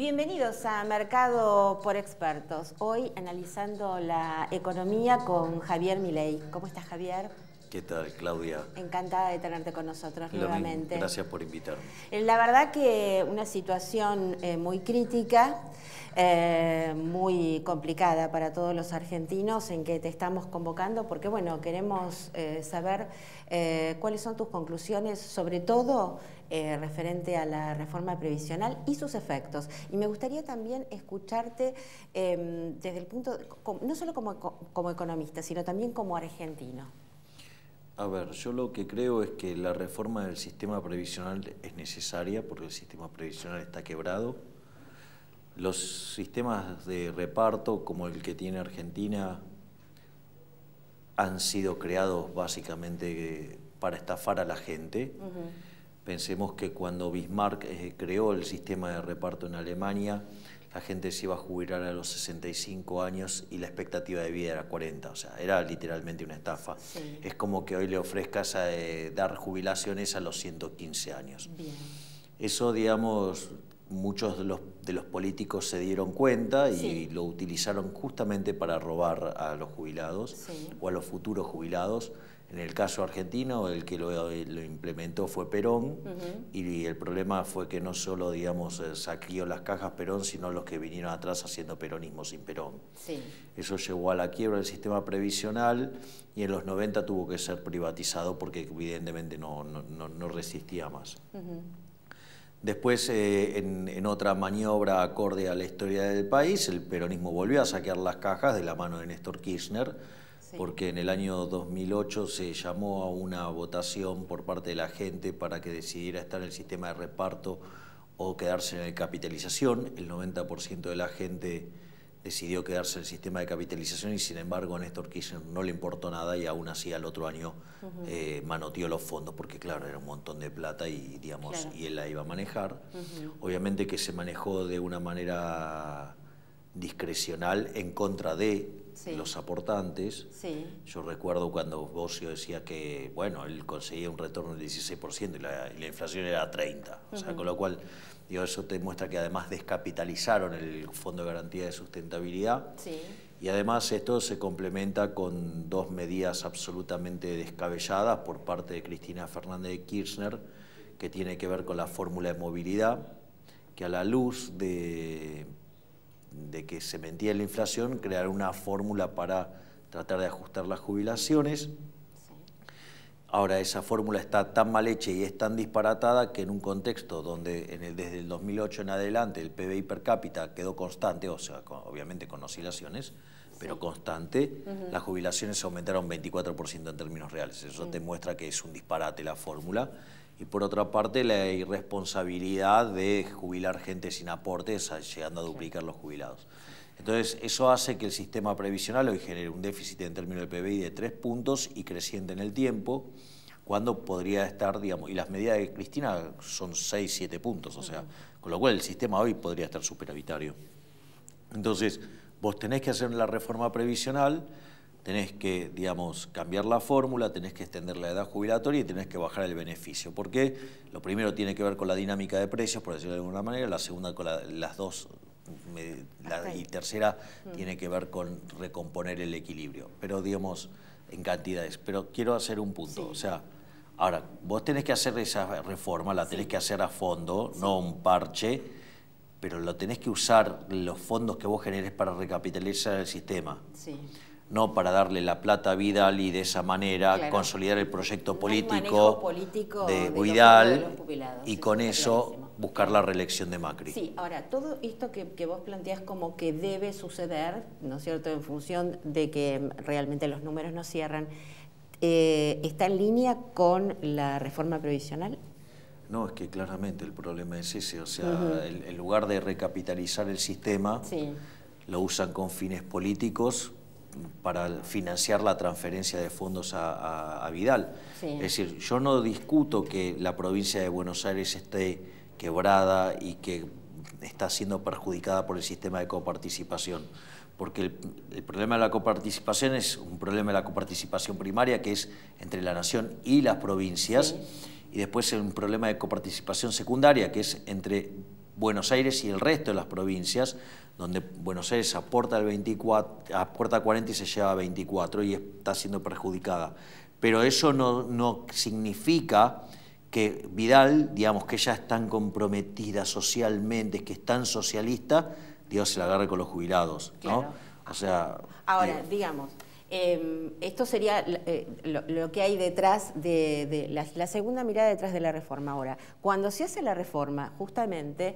Bienvenidos a Mercado por Expertos. Hoy analizando la economía con Javier Milei. ¿Cómo estás, Javier? ¿Qué tal, Claudia? Encantada de tenerte con nosotros nuevamente. Gracias por invitarme. La verdad que una situación muy crítica, muy complicada para todos los argentinos en que te estamos convocando porque, bueno, queremos saber cuáles son tus conclusiones, sobre todo referente a la reforma previsional y sus efectos. Y me gustaría también escucharte desde el punto, no solo como economista, sino también como argentino. A ver, yo lo que creo es que la reforma del sistema previsional es necesaria porque el sistema previsional está quebrado. Los sistemas de reparto, como el que tiene Argentina, han sido creados básicamente para estafar a la gente. Pensemos que cuando Bismarck creó el sistema de reparto en Alemania, la gente se iba a jubilar a los 65 años y la expectativa de vida era 40, o sea, era literalmente una estafa. Sí. Es como que hoy le ofrezcas dar jubilaciones a los 115 años. Bien. Eso, digamos, muchos de los políticos se dieron cuenta y lo utilizaron justamente para robar a los jubilados o a los futuros jubilados. En el caso argentino, el que lo implementó fue Perón, y el problema fue que no solo, digamos, saqueó las cajas Perón, sino los que vinieron atrás haciendo peronismo sin Perón. Sí. Eso llevó a la quiebra del sistema previsional y en los 90 tuvo que ser privatizado porque evidentemente no resistía más. Después, en otra maniobra acorde a la historia del país, el peronismo volvió a saquear las cajas de la mano de Néstor Kirchner, porque en el año 2008 se llamó a una votación por parte de la gente para que decidiera estar en el sistema de reparto o quedarse en el de capitalización. El 90% de la gente decidió quedarse en el sistema de capitalización y, sin embargo, a Néstor Kirchner no le importó nada y aún así al otro año manoteó los fondos porque, claro, era un montón de plata y, digamos, y él la iba a manejar. Obviamente que se manejó de una manera discrecional en contra de los aportantes. Yo recuerdo cuando Bossio decía que, bueno, él conseguía un retorno del 16% y la inflación era 30%. O sea, con lo cual, digo, eso te muestra que además descapitalizaron el Fondo de Garantía de Sustentabilidad. Y además esto se complementa con dos medidas absolutamente descabelladas por parte de Cristina Fernández de Kirchner, que tiene que ver con la fórmula de movilidad, que a la luz de que se mentía la inflación, crear una fórmula para tratar de ajustar las jubilaciones. Ahora, esa fórmula está tan mal hecha y es tan disparatada que en un contexto donde desde el 2008 en adelante el PBI per cápita quedó constante, o sea, obviamente con oscilaciones, pero constante, las jubilaciones aumentaron 24% en términos reales. Eso te muestra que es un disparate la fórmula. Y por otra parte, la irresponsabilidad de jubilar gente sin aportes, llegando a duplicar los jubilados. Entonces, eso hace que el sistema previsional hoy genere un déficit en términos del PBI de 3 puntos y creciente en el tiempo, cuando podría estar, digamos, y las medidas de Cristina son 6, 7 puntos, o sea, con lo cual el sistema hoy podría estar superavitario. Entonces, vos tenés que hacer la reforma previsional, tenés que, digamos, cambiar la fórmula, tenés que extender la edad jubilatoria y tenés que bajar el beneficio. ¿Por qué? Lo primero tiene que ver con la dinámica de precios, por decirlo de alguna manera, la segunda con las dos, y tercera tiene que ver con recomponer el equilibrio, pero digamos, en cantidades. Pero quiero hacer un punto, o sea, ahora, vos tenés que hacer esa reforma, la tenés que hacer a fondo, no un parche, pero lo tenés que usar los fondos que vos generes para recapitalizar el sistema. No para darle la plata a Vidal y de esa manera consolidar el proyecto político de Vidal y con eso buscar la reelección de Macri. Sí, ahora, todo esto que vos planteás como que debe suceder, ¿no es cierto?, en función de que realmente los números no cierran, ¿está en línea con la reforma previsional? No, es que claramente el problema es ese, o sea, en lugar de recapitalizar el sistema, lo usan con fines políticos para financiar la transferencia de fondos a Vidal. Es decir, yo no discuto que la provincia de Buenos Aires esté quebrada y que está siendo perjudicada por el sistema de coparticipación, porque el problema de la coparticipación es un problema de la coparticipación primaria, que es entre la nación y las provincias, y después un problema de coparticipación secundaria, que es entre Buenos Aires y el resto de las provincias, donde Buenos Aires aporta 40 y se lleva 24 y está siendo perjudicada. Pero eso no significa que Vidal, digamos, que ella es tan comprometida socialmente, que es tan socialista, Dios se la agarre con los jubilados, ¿no? Claro. O sea... Ahora, digamos, esto sería lo que hay detrás de la segunda mirada detrás de la reforma. Ahora, cuando se hace la reforma, justamente,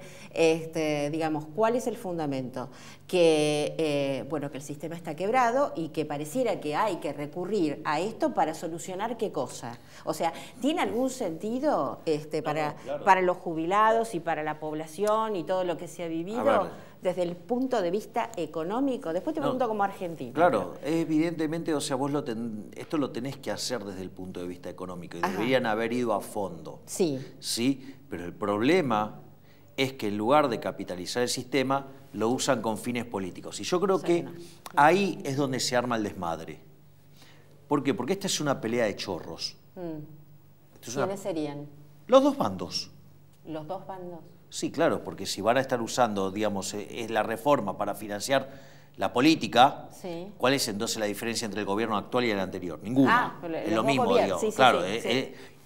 digamos, ¿cuál es el fundamento? Que, bueno, que el sistema está quebrado y que pareciera que hay que recurrir a esto para solucionar qué cosa. O sea, ¿tiene algún sentido para los jubilados y para la población y todo lo que se ha vivido? Desde el punto de vista económico. Después te pregunto como argentino. Claro, evidentemente, o sea, vos esto lo tenés que hacer desde el punto de vista económico y deberían haber ido a fondo. Sí. Sí, pero el problema es que en lugar de capitalizar el sistema, lo usan con fines políticos. Y yo creo que ahí es donde se arma el desmadre. ¿Por qué? Porque esta es una pelea de chorros. ¿Quiénes serían? Los dos bandos. ¿Los dos bandos? Sí, claro, porque si van a estar usando, digamos, es la reforma para financiar la política, ¿cuál es entonces la diferencia entre el gobierno actual y el anterior? Ninguna. Es lo mismo, digamos. Claro,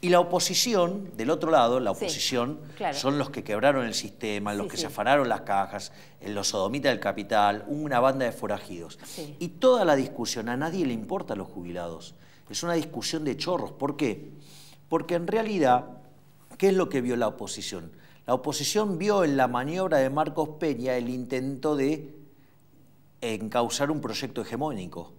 y la oposición, del otro lado, la oposición son los que quebraron el sistema, los que se afanaron las cajas, los sodomitas del capital, una banda de forajidos. Y toda la discusión, a nadie le importa a los jubilados. Es una discusión de chorros. ¿Por qué? Porque en realidad, ¿qué es lo que vio la oposición? La oposición vio en la maniobra de Marcos Peña el intento de encauzar un proyecto hegemónico.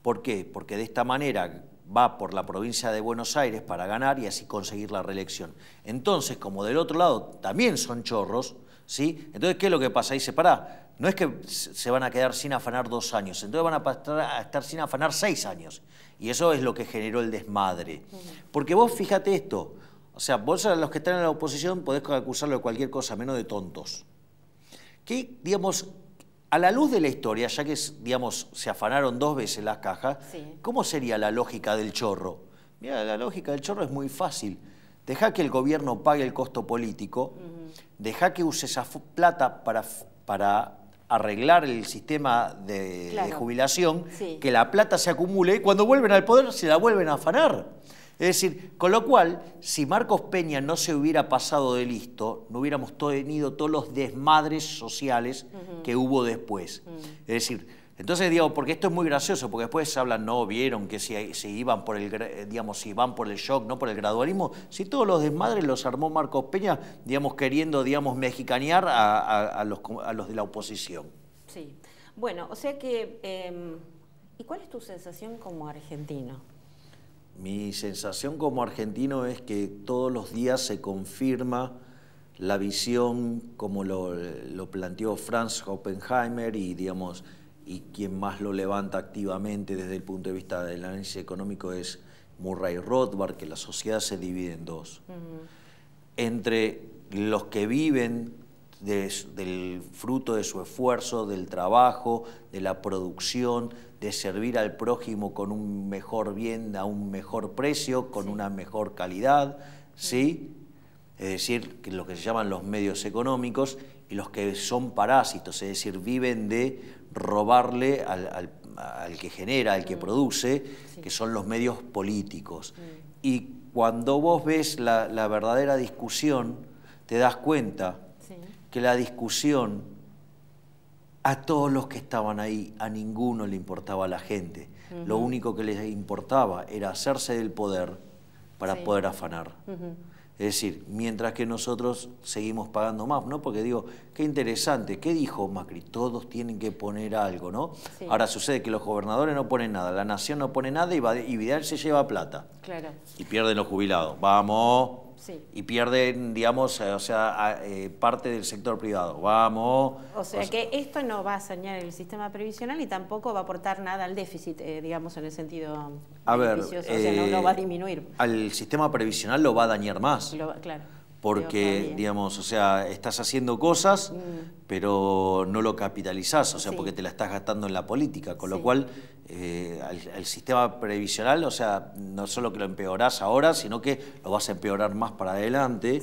¿Por qué? Porque de esta manera va por la provincia de Buenos Aires para ganar y así conseguir la reelección. Entonces, como del otro lado también son chorros, ¿sí? Entonces, ¿qué es lo que pasa? Dice, pará, no es que se van a quedar sin afanar 2 años, entonces van a estar sin afanar 6 años. Y eso es lo que generó el desmadre. Porque vos fíjate esto, o sea, vos a los que están en la oposición podés acusarlo de cualquier cosa, menos de tontos. Que, digamos, a la luz de la historia, ya que, digamos, se afanaron 2 veces las cajas, ¿cómo sería la lógica del chorro? Mira, la lógica del chorro es muy fácil. Dejá que el gobierno pague el costo político, dejá que use esa plata para arreglar el sistema de jubilación, que la plata se acumule y cuando vuelven al poder se la vuelven a afanar. Es decir, con lo cual, si Marcos Peña no se hubiera pasado de listo, no hubiéramos tenido todos los desmadres sociales que hubo después. Es decir, entonces digo, porque esto es muy gracioso, porque después hablan, no, vieron que si iban por el, digamos, si van por el shock, no por el gradualismo, si todos los desmadres los armó Marcos Peña, digamos, queriendo, digamos, mexicanear a los de la oposición. Sí. Bueno, o sea que, ¿y cuál es tu sensación como argentino? Mi sensación como argentino es que todos los días se confirma la visión como lo planteó Franz Oppenheimer y, digamos, y quien más lo levanta activamente desde el punto de vista del análisis económico es Murray Rothbard, que la sociedad se divide en 2. Entre los que viven del fruto de su esfuerzo, del trabajo, de la producción, de servir al prójimo con un mejor bien, a un mejor precio, con una mejor calidad, ¿sí? Es decir, que lo que se llaman los medios económicos, y los que son parásitos, es decir, viven de robarle al que genera, al que produce, que son los medios políticos. Y cuando vos ves la verdadera discusión, te das cuenta que la discusión, a todos los que estaban ahí, a ninguno le importaba a la gente. Lo único que les importaba era hacerse del poder para poder afanar. Es decir, mientras que nosotros seguimos pagando más, ¿no? Porque digo, qué interesante, ¿qué dijo Macri? Todos tienen que poner algo, ¿no? Ahora sucede que los gobernadores no ponen nada, la nación no pone nada y Vidal se lleva plata. Y pierden los jubilados. ¡Vamos! Y pierden, digamos, o sea, parte del sector privado. ¡Vamos! O sea que esto no va a sanear el sistema previsional y tampoco va a aportar nada al déficit, digamos, en el sentido beneficioso. O sea, no lo va a disminuir. Al sistema previsional lo va a dañar más. Claro. Porque, digamos, o sea, estás haciendo cosas, pero no lo capitalizás, o sea, porque te la estás gastando en la política, con lo cual al sistema previsional, o sea, no solo que lo empeorás ahora, sino que lo vas a empeorar más para adelante.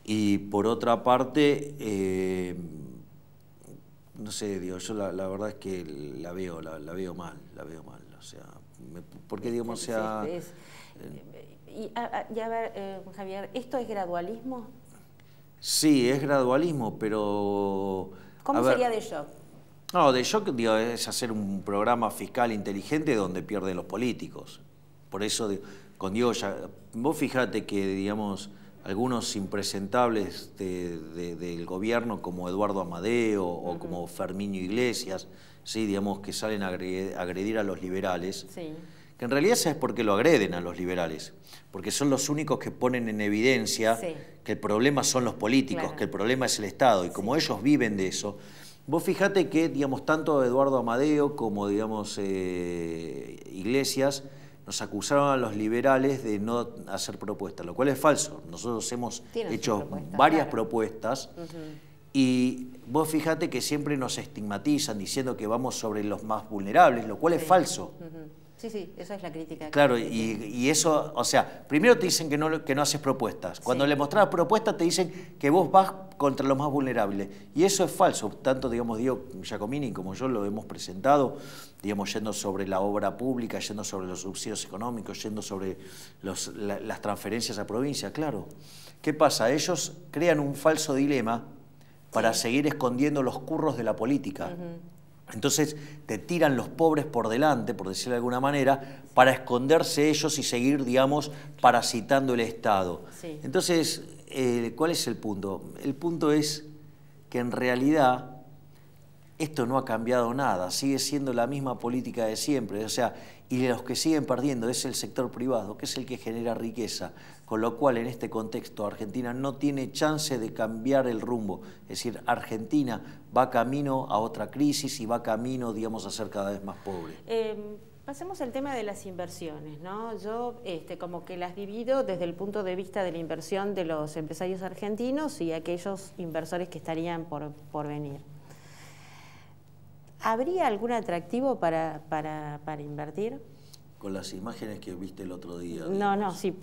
Y por otra parte, no sé, digo, yo la verdad es que la veo mal, o sea, porque digamos, o sea... Y a ver, Javier, ¿esto es gradualismo? Sí, es gradualismo, pero... ¿Cómo sería de shock? No, de shock, digo, es hacer un programa fiscal inteligente donde pierden los políticos. Por eso, con Diego, vos fijate que, digamos, algunos impresentables del gobierno, como Eduardo Amadeo o como Ferminio Iglesias, ¿sí? Digamos, que salen a agredir a los liberales, sí. Que en realidad, ¿sabes por qué lo agreden a los liberales? Porque son los únicos que ponen en evidencia sí. que el problema son los políticos, claro. que el problema es el Estado, y como sí. ellos viven de eso, vos fijate que, digamos, tanto Eduardo Amadeo como, digamos, Iglesias nos acusaron a los liberales de no hacer propuestas, lo cual es falso. Nosotros hemos hecho varias propuestas y vos fijate que siempre nos estigmatizan diciendo que vamos sobre los más vulnerables, lo cual es falso. Sí, sí, esa es la crítica. Claro, y eso, o sea, primero te dicen que no haces propuestas. Cuando le mostrás propuestas te dicen que vos vas contra los más vulnerables. Y eso es falso. Tanto, digamos, Diego Giacomini como yo lo hemos presentado, digamos, yendo sobre la obra pública, yendo sobre los subsidios económicos, yendo sobre las transferencias a provincia. Claro. ¿Qué pasa? Ellos crean un falso dilema para seguir escondiendo los curros de la política. Entonces te tiran los pobres por delante, por decirlo de alguna manera, para esconderse ellos y seguir, digamos, parasitando el Estado. Sí. Entonces, ¿cuál es el punto? El punto es que en realidad esto no ha cambiado nada, sigue siendo la misma política de siempre, o sea, y los que siguen perdiendo es el sector privado, que es el que genera riqueza, con lo cual en este contexto Argentina no tiene chance de cambiar el rumbo, es decir, Argentina va camino a otra crisis y va camino, digamos, a ser cada vez más pobre. Pasemos al tema de las inversiones, ¿no? Yo como que las divido desde el punto de vista de la inversión de los empresarios argentinos y aquellos inversores que estarían por venir. ¿Habría algún atractivo para invertir? Con las imágenes que viste el otro día. No, sí,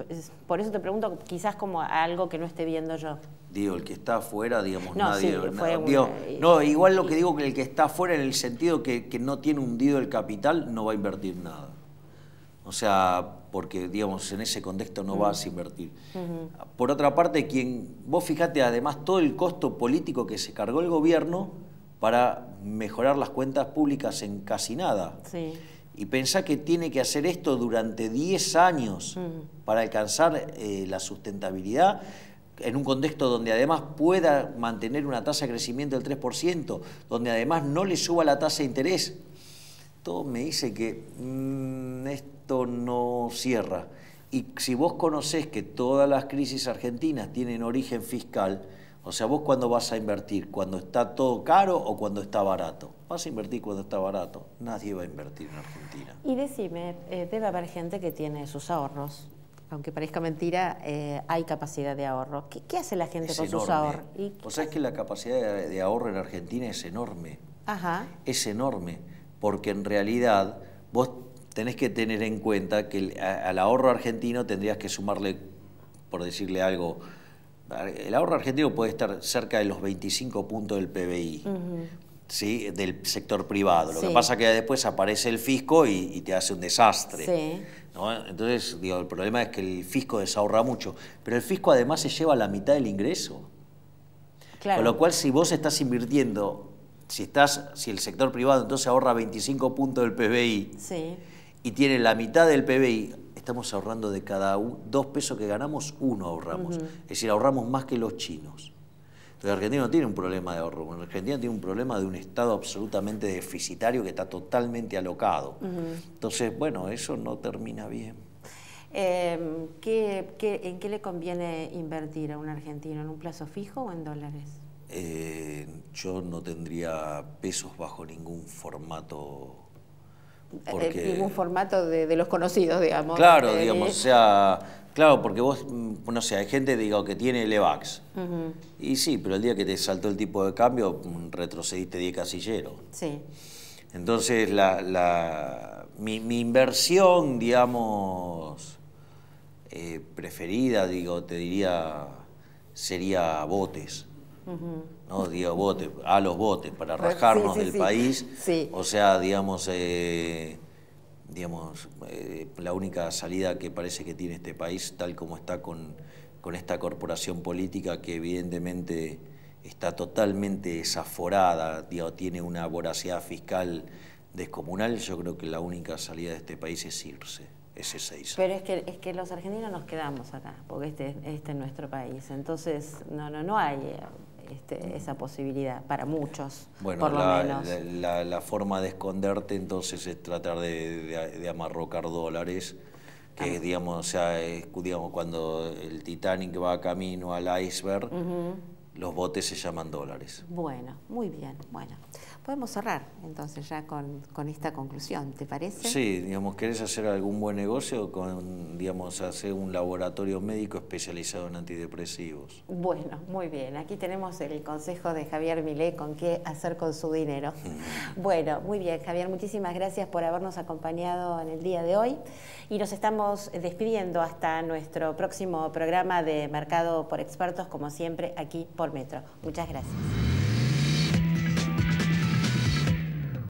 por eso te pregunto, quizás como algo que no esté viendo yo. Digo, el que está afuera, digamos, no, nadie... Sí, no, igual lo que digo que el que está afuera en el sentido que no tiene hundido el capital no va a invertir nada. O sea, porque, digamos, en ese contexto no vas a invertir. Por otra parte, vos fijate, además, todo el costo político que se cargó el gobierno para mejorar las cuentas públicas en casi nada. Sí. Y pensá que tiene que hacer esto durante 10 años para alcanzar la sustentabilidad en un contexto donde además pueda mantener una tasa de crecimiento del 3%, donde además no le suba la tasa de interés. Todo me dice que esto no cierra. Y si vos conocés que todas las crisis argentinas tienen origen fiscal, o sea, vos cuando vas a invertir, cuando está todo caro o cuando está barato. Vas a invertir cuando está barato. Nadie va a invertir en Argentina. Y decime, debe haber gente que tiene sus ahorros. Aunque parezca mentira, hay capacidad de ahorro. ¿Qué hace la gente con sus ahorros? Vos sabés que la capacidad de ahorro en Argentina es enorme. Ajá. Es enorme, porque en realidad vos tenés que tener en cuenta que al ahorro argentino tendrías que sumarle, por decirle algo, el ahorro argentino puede estar cerca de los 25 puntos del PBI, ¿sí? Del sector privado. Lo que pasa es que después aparece el fisco y te hace un desastre. Sí. ¿No? Entonces, digo, el problema es que el fisco desahorra mucho, pero el fisco además se lleva la mitad del ingreso. Claro. Con lo cual, si vos estás invirtiendo, si el sector privado entonces ahorra 25 puntos del PBI y tiene la mitad del PBI, estamos ahorrando de cada 2 pesos que ganamos, 1 ahorramos. Es decir, ahorramos más que los chinos. Entonces, Argentina no tiene un problema de ahorro. Argentina tiene un problema de un Estado absolutamente deficitario que está totalmente alocado. Entonces, bueno, eso no termina bien. ¿En qué le conviene invertir a un argentino? ¿En un plazo fijo o en dólares? Yo no tendría pesos bajo ningún formato. Ningún formato de los conocidos, digamos. Claro, digamos, o sea, claro, porque vos, no sé, hay gente, digo, que tiene Levax. Y sí, pero el día que te saltó el tipo de cambio, retrocediste 10 casilleros. Sí. Entonces, mi inversión, digamos, preferida, digo, te diría, sería botes. ¿No? Digo, botes, a los botes, para rajarnos del país. Sí. O sea, digamos, la única salida que parece que tiene este país, tal como está con esta corporación política que evidentemente está totalmente desaforada, digo, tiene una voracidad fiscal descomunal, yo creo que la única salida de este país es irse. Es esa. Pero es que los argentinos nos quedamos acá, porque este es nuestro país. Entonces no hay esa posibilidad para muchos, bueno, por lo menos. La forma de esconderte entonces es tratar de amarrocar dólares, que digamos, o sea, digamos, cuando el Titanic va camino al iceberg, los botes se llaman dólares. Bueno, muy bien. Bueno, podemos cerrar entonces ya con esta conclusión, ¿te parece? Sí, digamos, ¿querés hacer algún buen negocio con, digamos, hacer un laboratorio médico especializado en antidepresivos? Bueno, muy bien. Aquí tenemos el consejo de Javier Milei con qué hacer con su dinero. Bueno, muy bien, Javier, muchísimas gracias por habernos acompañado en el día de hoy y nos estamos despidiendo hasta nuestro próximo programa de Mercado por Expertos, como siempre, aquí por Metro. Muchas gracias.